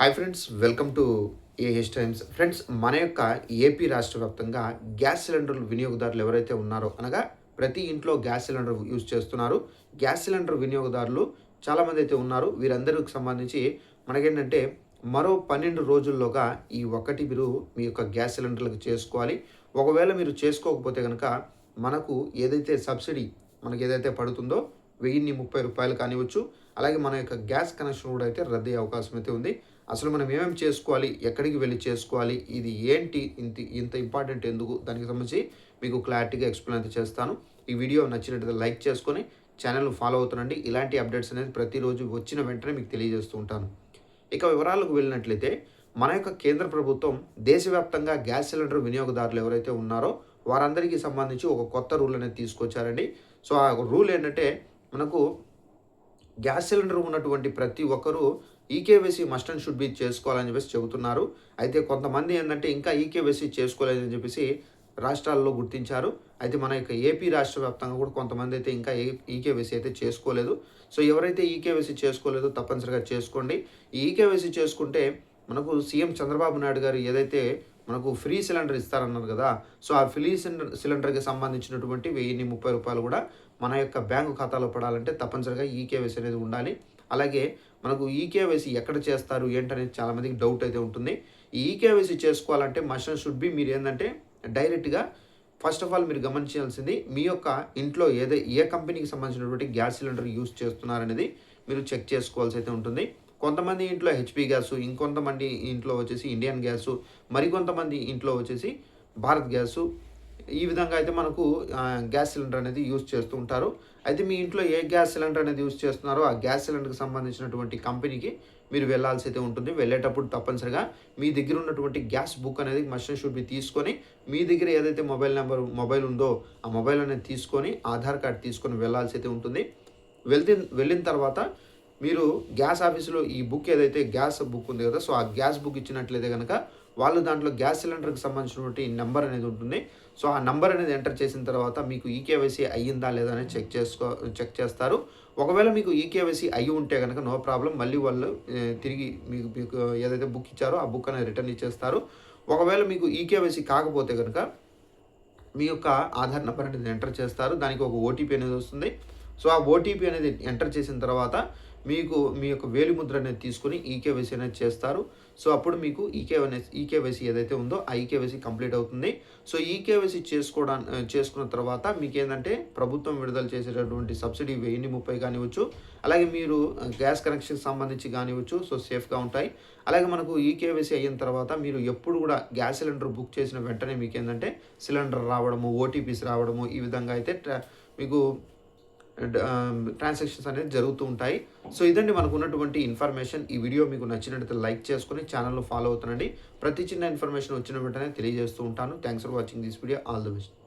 Hi friends, welcome to AH times. Friends, మన యొక్క AP రాష్ట్ర వ్యాప్తంగా గ్యాస్ సిలిండర్లు వినియోగదారులు ఎవరైతే ఉన్నారో, అనగా ప్రతి ఇంట్లో గ్యాస్ సిలిండర్ యూజ్ చేస్తున్నారు. గ్యాస్ సిలిండర్ వినియోగదారులు చాలామంది అయితే ఉన్నారు. వీరందరికి సంబంధించి మనకేంటంటే మరో 12 రోజుల్లోగా ఈ ఒక్కటి మీరు మీ యొక్క గ్యాస్ సిలిండర్లకు చేసుకోవాలి. ఒకవేళ మీరు చేసుకోకపోతే కనుక మనకు ఏదైతే సబ్సిడీ మనకి ఏదైతే పడుతుందో రూ. 1030 కానివ్వచ్చు, అలాగే మన యొక్క గ్యాస్ కనెక్షన్ కూడా అయితే రద్దయ్యే అవకాశం అయితే ఉంది. అసలు మనం ఏమేమి చేసుకోవాలి, ఎక్కడికి వెళ్ళి చేసుకోవాలి, ఇది ఏంటి, ఇంత ఇంపార్టెంట్ ఎందుకు, దానికి సంబంధించి మీకు క్లారిటీగా ఎక్స్ప్లెయిన్ అయితే చేస్తాను. ఈ వీడియో నచ్చినట్లయితే లైక్ చేసుకొని ఛానల్ను ఫాలో అవుతుండండి. ఇలాంటి అప్డేట్స్ అనేది ప్రతిరోజు వచ్చిన వెంటనే మీకు తెలియజేస్తూ ఉంటాను. ఇక వివరాలకు వెళ్ళినట్లయితే మన యొక్క కేంద్ర ప్రభుత్వం దేశవ్యాప్తంగా గ్యాస్ సిలిండర్ వినియోగదారులు ఎవరైతే ఉన్నారో వారందరికీ సంబంధించి ఒక కొత్త రూల్ అనేది తీసుకొచ్చారండి. సో ఆ రూల్ ఏంటంటే, మనకు గ్యాస్ సిలిండర్ ఉన్నటువంటి ప్రతి ఒక్కరూ eKYC must and should be చేసుకోవాలని చెప్పేసి చెబుతున్నారు. అయితే కొంతమంది ఏంటంటే ఇంకా ఈకేవైసీ చేసుకోలేదని చెప్పేసి రాష్ట్రాల్లో గుర్తించారు. అయితే మన యొక్క ఏపీ రాష్ట్ర వ్యాప్తంగా కూడా కొంతమంది అయితే ఇంకా ఈకేవైసీ అయితే చేసుకోలేదు. సో ఎవరైతే ఈకేవైసీ చేసుకోలేదో తప్పనిసరిగా చేసుకోండి. ఈ ఈకేవైసీ చేసుకుంటే మనకు సీఎం చంద్రబాబు నాయుడు గారు ఏదైతే మనకు ఫ్రీ సిలిండర్ ఇస్తారన్నారు కదా, సో ఆ ఫ్రీ సిలిండర్కి సంబంధించినటువంటి రూ. 1030 కూడా మన యొక్క బ్యాంకు ఖాతాలో పడాలంటే తప్పనిసరిగా ఈకేవైసీ అనేది ఉండాలి. అలాగే మనకు ఈకేవైసీ ఎక్కడ చేస్తారు ఏంటనేది చాలామందికి డౌట్ అయితే ఉంటుంది. ఈ ఈకేవైసీ చేసుకోవాలంటే మస్ట్ అండ్ షుడ్ బి మీరు ఏంటంటే డైరెక్ట్గా ఫస్ట్ ఆఫ్ ఆల్ మీరు గమనించాల్సింది మీ యొక్క ఇంట్లో ఏ కంపెనీకి సంబంధించినటువంటి గ్యాస్ సిలిండర్ యూజ్ చేస్తున్నారనేది మీరు చెక్ చేసుకోవాల్సి అయితే ఉంటుంది. కొంతమంది ఇంట్లో హెచ్పి గ్యాసు, ఇంకొంతమంది ఇంట్లో వచ్చేసి ఇండియన్ గ్యాసు, మరికొంతమంది ఇంట్లో వచ్చేసి భారత్ గ్యాసు, ఈ విధంగా అయితే మనకు గ్యాస్ సిలిండర్ అనేది యూజ్ చేస్తూ ఉంటారు. అయితే మీ ఇంట్లో ఏ గ్యాస్ సిలిండర్ అనేది యూజ్ చేస్తున్నారో ఆ గ్యాస్ సిలిండర్కి సంబంధించినటువంటి కంపెనీకి మీరు వెళ్ళాల్సి అయితే ఉంటుంది. వెళ్ళేటప్పుడు తప్పనిసరిగా మీ దగ్గర ఉన్నటువంటి గ్యాస్ బుక్ అనేది మస్ట్ అండ్ షుడ్ బి తీసుకొని, మీ దగ్గర ఏదైతే మొబైల్ ఉందో ఆ మొబైల్ అనేది తీసుకొని, ఆధార్ కార్డ్ తీసుకొని వెళ్ళాల్సి అయితే ఉంటుంది. వెళ్ళిన తర్వాత మీరు గ్యాస్ ఆఫీసులో ఈ బుక్ ఏదైతే గ్యాస్ బుక్ ఉంది కదా, సో ఆ గ్యాస్ బుక్ ఇచ్చినట్లయితే కనుక వాళ్ళు దాంట్లో గ్యాస్ సిలిండర్కి సంబంధించినటువంటి నెంబర్ అనేది ఉంటుంది. సో ఆ నెంబర్ అనేది ఎంటర్ చేసిన తర్వాత మీకు ఈకేవైసీ అయ్యిందా లేదా అనేది చెక్ చేస్తారు. ఒకవేళ మీకు ఈకేవైసీ అయ్యి ఉంటే కనుక నో ప్రాబ్లం, మళ్ళీ వాళ్ళు తిరిగి మీకు ఏదైతే బుక్ ఇచ్చారో ఆ బుక్ అనేది రిటర్న్ ఇచ్చేస్తారు. ఒకవేళ మీకు ఈకేవైసీ కాకపోతే కనుక మీ యొక్క ఆధార్ నెంబర్ అనేది ఎంటర్ చేస్తారు. దానికి ఒక ఓటీపీ అనేది వస్తుంది. సో ఆ ఓటీపీ అనేది ఎంటర్ చేసిన తర్వాత మీకు మీ యొక్క వేలిముద్ర అనేది తీసుకొని ఈకేవైసీ అనేది చేస్తారు. సో అప్పుడు మీకు ఈకేవైసీ ఏదైతే ఉందో ఆ ఈకేవైసీ కంప్లీట్ అవుతుంది. సో ఈకేవైసీ చేసుకున్న తర్వాత మీకు ఏంటంటే ప్రభుత్వం విడుదల చేసేటటువంటి సబ్సిడీ 1030 కానివ్వచ్చు, అలాగే మీరు గ్యాస్ కనెక్షన్కి సంబంధించి కానివ్వచ్చు, సో సేఫ్గా ఉంటాయి. అలాగే మనకు ఈకేవైసీ అయిన తర్వాత మీరు ఎప్పుడు కూడా గ్యాస్ సిలిండర్ బుక్ చేసిన వెంటనే మీకు ఏంటంటే సిలిండర్ రావడము, ఓటీపీస్ రావడము, ఈ విధంగా అయితే మీకు ట్రాన్సాక్షన్స్ అనేది జరుగుతూ ఉంటాయి. సో ఇదండి మనకు ఉన్నటువంటి ఇన్ఫర్మేషన్. ఈ వీడియో మీకు నచ్చినట్లయితే లైక్ చేసుకొని ఛానల్ను ఫాలో అవుతుండండి. ప్రతి చిన్న ఇన్ఫర్మేషన్ వచ్చిన వెంటనే తెలియజేస్తూ ఉంటాను. Thanks for watching this video. All the best.